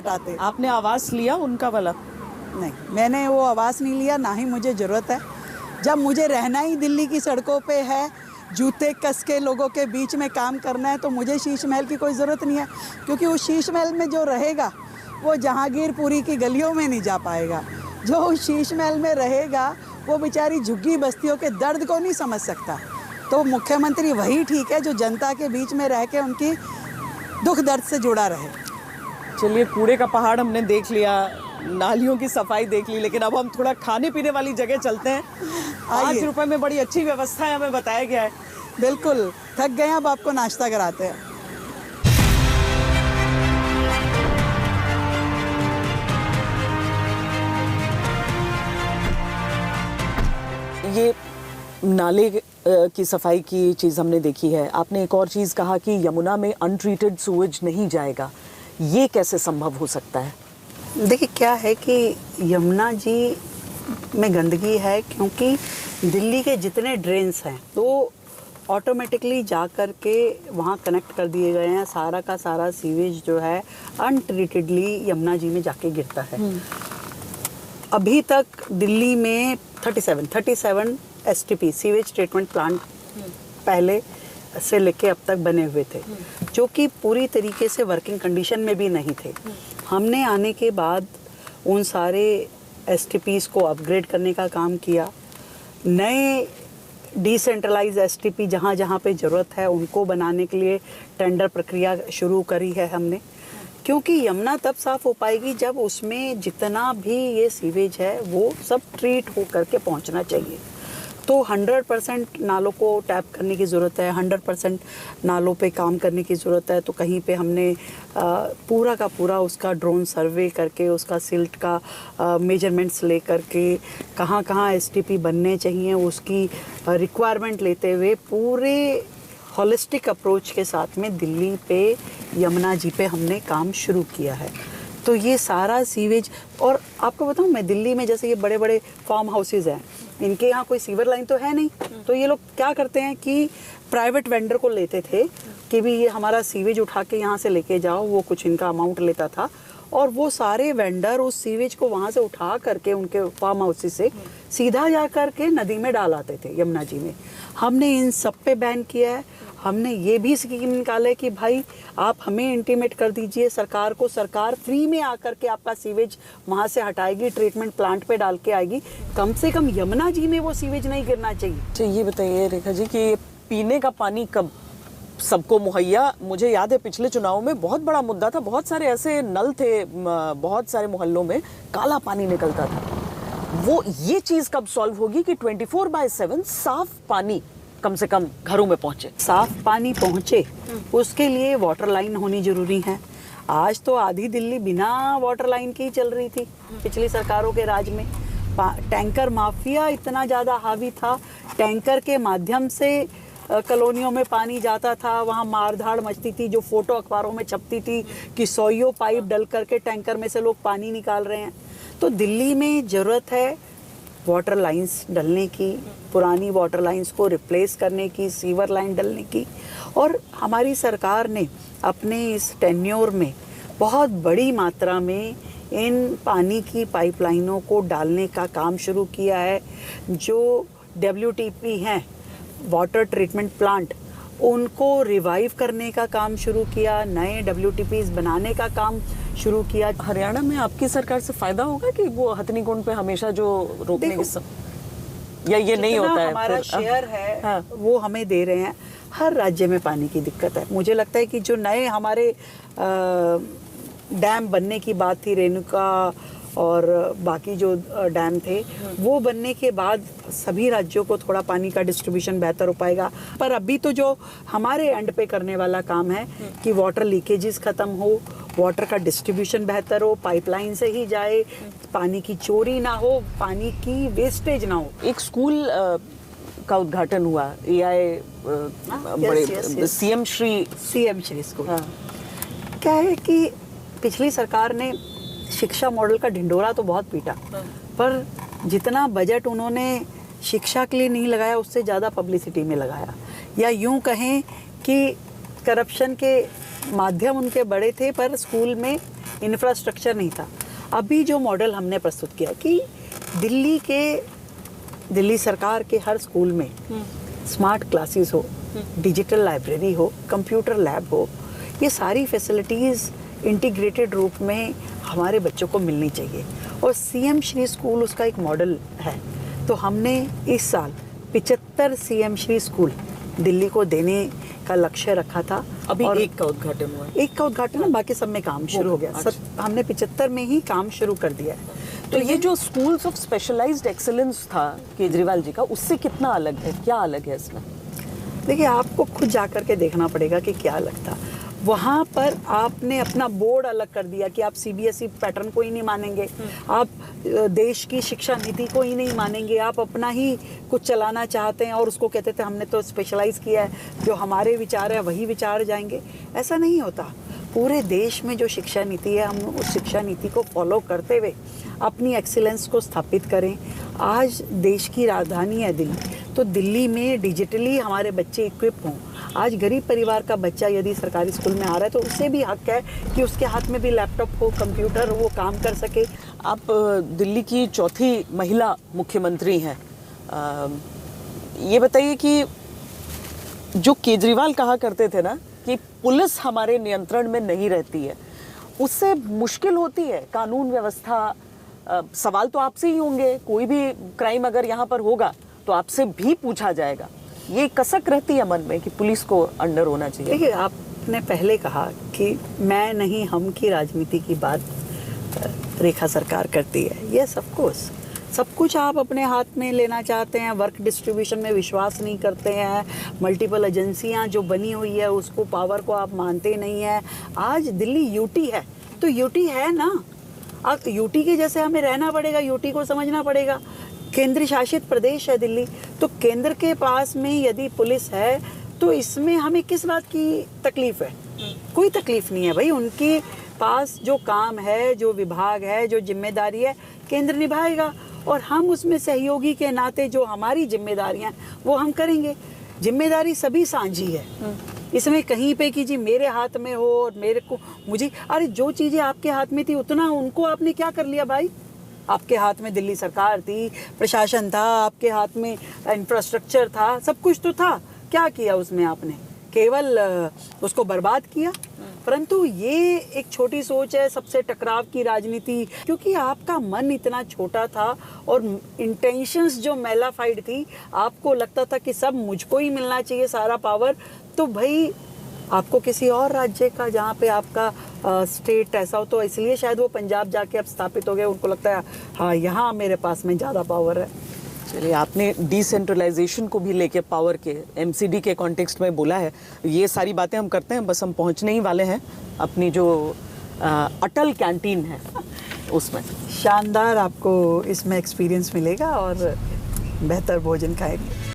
हटाते। आपने आवास लिया उनका वाला? नहीं, मैंने वो आवास नहीं लिया, ना ही मुझे ज़रूरत है। जब मुझे रहना ही दिल्ली की सड़कों पे है, जूते कस के लोगों के बीच में काम करना है, तो मुझे शीश महल की कोई ज़रूरत नहीं है, क्योंकि उस शीश महल में जो रहेगा वो जहांगीरपुरी की गलियों में नहीं जा पाएगा। जो उस शीश महल में रहेगा वो बेचारी झुग्गी बस्तियों के दर्द को नहीं समझ सकता। तो मुख्यमंत्री वही ठीक है जो जनता के बीच में रह के उनकी दुख दर्द से जुड़ा रहे। चलिए, कूड़े का पहाड़ हमने देख लिया, नालियों की सफाई देख ली, लेकिन अब हम थोड़ा खाने पीने वाली जगह चलते हैं। 5 रुपए में बड़ी अच्छी व्यवस्था है, हमें बताया गया है। बिल्कुल, थक गए अब आपको नाश्ता कराते हैं। ये नाले की सफाई की चीज़ हमने देखी है। आपने एक और चीज़ कहा कि यमुना में अनट्रीटेड सूवेज नहीं जाएगा, ये कैसे संभव हो सकता है? देखिए क्या है कि यमुना जी में गंदगी है, क्योंकि दिल्ली के जितने ड्रेन्स हैं तो ऑटोमेटिकली जा कर के वहाँ कनेक्ट कर दिए गए हैं। सारा का सारा सीवेज जो है अनट्रीटेडली यमुना जी में जाके गिरता है। अभी तक दिल्ली में 37 STP सीवेज ट्रीटमेंट प्लांट पहले से लेके अब तक बने हुए थे, जो कि पूरी तरीके से वर्किंग कंडीशन में भी नहीं थे। हमने आने के बाद उन सारे STPs को अपग्रेड करने का काम किया। नए डिसेंट्रलाइज STP जहाँ जहाँ पे ज़रूरत है उनको बनाने के लिए टेंडर प्रक्रिया शुरू करी है हमने, क्योंकि यमुना तब साफ़ हो पाएगी जब उसमें जितना भी ये सीवेज है वो सब ट्रीट हो करके पहुँचना चाहिए। तो 100% नालों को टैप करने की ज़रूरत है, 100% नालों पे काम करने की ज़रूरत है। तो कहीं पे हमने पूरा का पूरा उसका ड्रोन सर्वे करके उसका सिल्ट का मेजरमेंट्स ले करके कहाँ कहाँ STP बनने चाहिए उसकी रिक्वायरमेंट लेते हुए पूरे हॉलिस्टिक अप्रोच के साथ में दिल्ली पे यमुना जी पे हमने काम शुरू किया है। तो ये सारा सीवेज, और आपको बताऊं मैं दिल्ली में जैसे ये बड़े बड़े फार्म हाउसेज हैं, इनके यहाँ कोई सीवर लाइन तो है नहीं, तो ये लोग क्या करते हैं कि प्राइवेट वेंडर को लेते थे कि भी ये हमारा सीवेज उठा के यहाँ से लेके जाओ, वो कुछ इनका अमाउंट लेता था और वो सारे वेंडर उस सीवेज को वहाँ से उठा करके उनके फार्म हाउसेज से सीधा जा करके नदी में डाल आते थे यमुना जी में। हमने इन सब पे बैन किया है। हमने ये भी स्कीम निकाला है कि भाई आप हमें इंटीमेट कर दीजिए सरकार को, सरकार फ्री में आकर के आपका सीवेज वहाँ से हटाएगी, ट्रीटमेंट प्लांट पे डाल के आएगी। कम से कम यमुना जी में वो सीवेज नहीं गिरना चाहिए। तो ये बताइए रेखा जी कि पीने का पानी कब सबको मुहैया, मुझे याद है पिछले चुनाव में बहुत बड़ा मुद्दा था, बहुत सारे ऐसे नल थे, बहुत सारे मोहल्लों में काला पानी निकलता था। वो ये चीज़ कब सॉल्व होगी कि 24/7 साफ पानी कम से कम घरों में पहुंचे? साफ पानी पहुंचे उसके लिए वाटर लाइन होनी जरूरी है। आज तो आधी दिल्ली बिना वाटर लाइन की ही चल रही थी पिछली सरकारों के राज में। टैंकर माफिया इतना ज़्यादा हावी था, टैंकर के माध्यम से कॉलोनियों में पानी जाता था, वहाँ मारधाड़ मचती थी, जो फोटो अखबारों में छपती थी कि सौयों पाइप डल करके टैंकर में से लोग पानी निकाल रहे हैं। तो दिल्ली में ज़रूरत है वाटर लाइंस डलने की, पुरानी वाटर लाइंस को रिप्लेस करने की, सीवर लाइन डलने की। और हमारी सरकार ने अपने इस टेन्योर में बहुत बड़ी मात्रा में इन पानी की पाइपलाइनों को डालने का काम शुरू किया है। जो WTP हैं, वाटर ट्रीटमेंट प्लांट, उनको रिवाइव करने का काम शुरू किया, नए WTPs बनाने का काम शुरू किया। हरियाणा में आपकी सरकार से फायदा होगा कि वो हथनीकुंड पे हमेशा जो रोकने के सब, या ये नहीं होता है? हमारा शेयर है हाँ। वो हमें दे रहे हैं। हर राज्य में पानी की दिक्कत है। मुझे लगता है कि जो नए हमारे डैम बनने की बात थी, रेणुका और बाकी जो डैम थे, वो बनने के बाद सभी राज्यों को थोड़ा पानी का डिस्ट्रीब्यूशन बेहतर हो पाएगा। पर अभी तो जो हमारे एंड पे करने वाला काम है कि वाटर लीकेजेस खत्म हो, वाटर का डिस्ट्रीब्यूशन बेहतर हो, पाइपलाइन से ही जाए, पानी की चोरी ना हो, पानी की वेस्टेज ना हो। एक स्कूल का उद्घाटन हुआ, AI बड़े CM श्री स्कूल। हाँ। क्या है कि पिछली सरकार ने शिक्षा मॉडल का ढिंडोरा तो बहुत पीटा, पर जितना बजट उन्होंने शिक्षा के लिए नहीं लगाया उससे ज़्यादा पब्लिसिटी में लगाया, या यूं कहें कि करप्शन के माध्यम उनके बड़े थे पर स्कूल में इंफ्रास्ट्रक्चर नहीं था। अभी जो मॉडल हमने प्रस्तुत किया कि दिल्ली सरकार के हर स्कूल में स्मार्ट क्लासेस हो, डिजिटल लाइब्रेरी हो, कंप्यूटर लैब हो, ये सारी फैसिलिटीज़ इंटीग्रेटेड रूप में हमारे बच्चों को मिलनी चाहिए। और सीएम श्री स्कूल उसका एक मॉडल है। तो हमने इस साल 75 सीएम श्री स्कूल दिल्ली को देने का लक्ष्य रखा था। अभी और एक का उद्घाटन हुआ, एक का उद्घाटन है, बाकी सब में काम शुरू हो गया। हमने 75 में ही काम शुरू कर दिया है। तो ये जो स्कूल्स ऑफ स्पेशलाइज्ड एक्सीलेंस था केजरीवाल जी का, उससे कितना अलग है, क्या अलग है इसमें? देखिए, आपको खुद जाकर के देखना पड़ेगा कि क्या लगता। वहाँ पर आपने अपना बोर्ड अलग कर दिया कि आप सीबीएसई पैटर्न को ही नहीं मानेंगे, आप देश की शिक्षा नीति को ही नहीं मानेंगे, आप अपना ही कुछ चलाना चाहते हैं और उसको कहते थे हमने तो स्पेशलाइज किया है, जो हमारे विचार है वही विचार जाएंगे। ऐसा नहीं होता। पूरे देश में जो शिक्षा नीति है, हम उस शिक्षा नीति को फॉलो करते हुए अपनी एक्सीलेंस को स्थापित करें। आज देश की राजधानी है दिल्ली, तो दिल्ली में डिजिटली हमारे बच्चे इक्विप हों। आज गरीब परिवार का बच्चा यदि सरकारी स्कूल में आ रहा है तो उसे भी हक है कि उसके हाथ में भी लैपटॉप हो, कंप्यूटर हो, वो काम कर सके। आप दिल्ली की चौथी महिला मुख्यमंत्री हैं। ये बताइए कि जो केजरीवाल कहा करते थे ना कि पुलिस हमारे नियंत्रण में नहीं रहती है, उससे मुश्किल होती है कानून व्यवस्था। सवाल तो आपसे ही होंगे, कोई भी क्राइम अगर यहाँ पर होगा तो आपसे भी पूछा जाएगा। ये कसक रहती है मन में कि पुलिस को अंडर होना चाहिए। देखिए, आपने पहले कहा कि मैं नहीं हम की राजनीति की बात रेखा सरकार करती है। यस, ऑफ कोर्स, सब कुछ आप अपने हाथ में लेना चाहते हैं, वर्क डिस्ट्रीब्यूशन में विश्वास नहीं करते हैं, मल्टीपल एजेंसियां जो बनी हुई है उसको, पावर को आप मानते नहीं हैं। आज दिल्ली यूटी है तो यूटी है ना, अब यूटी के जैसे हमें रहना पड़ेगा, यूटी को समझना पड़ेगा। केंद्र शासित प्रदेश है दिल्ली, तो केंद्र के पास में यदि पुलिस है तो इसमें हमें किस बात की तकलीफ है? कोई तकलीफ नहीं है भाई। उनके पास जो काम है, जो विभाग है, जो जिम्मेदारी है, केंद्र निभाएगा और हम उसमें सहयोगी के नाते जो हमारी जिम्मेदारियां वो हम करेंगे। जिम्मेदारी सभी साझी है, इसमें कहीं पे कि जी मेरे हाथ में हो और मेरे को मुझे, अरे जो चीज़ें आपके हाथ में थी उतना उनको आपने क्या कर लिया भाई? आपके हाथ में दिल्ली सरकार थी, प्रशासन था, आपके हाथ में इंफ्रास्ट्रक्चर था, सब कुछ तो था। क्या किया उसमें आपने? केवल उसको बर्बाद किया। परंतु ये एक छोटी सोच है, सबसे टकराव की राजनीति, क्योंकि आपका मन इतना छोटा था और इंटेंशंस जो मैलाफाइड थी, आपको लगता था कि सब मुझको ही मिलना चाहिए सारा पावर। तो भाई आपको किसी और राज्य का, जहाँ पे आपका स्टेट ऐसा हो, तो इसलिए शायद वो पंजाब जाके अब स्थापित हो गए। उनको लगता है हाँ, यहाँ मेरे पास में ज़्यादा पावर है। चलिए, आपने डिसेंट्रलाइजेशन को भी लेके पावर के एमसीडी के कॉन्टेक्स्ट में बोला है। ये सारी बातें हम करते हैं, बस हम पहुंचने ही वाले हैं अपनी जो अटल कैंटीन है उसमें। शानदार आपको इसमें एक्सपीरियंस मिलेगा और बेहतर भोजन खाएंगे।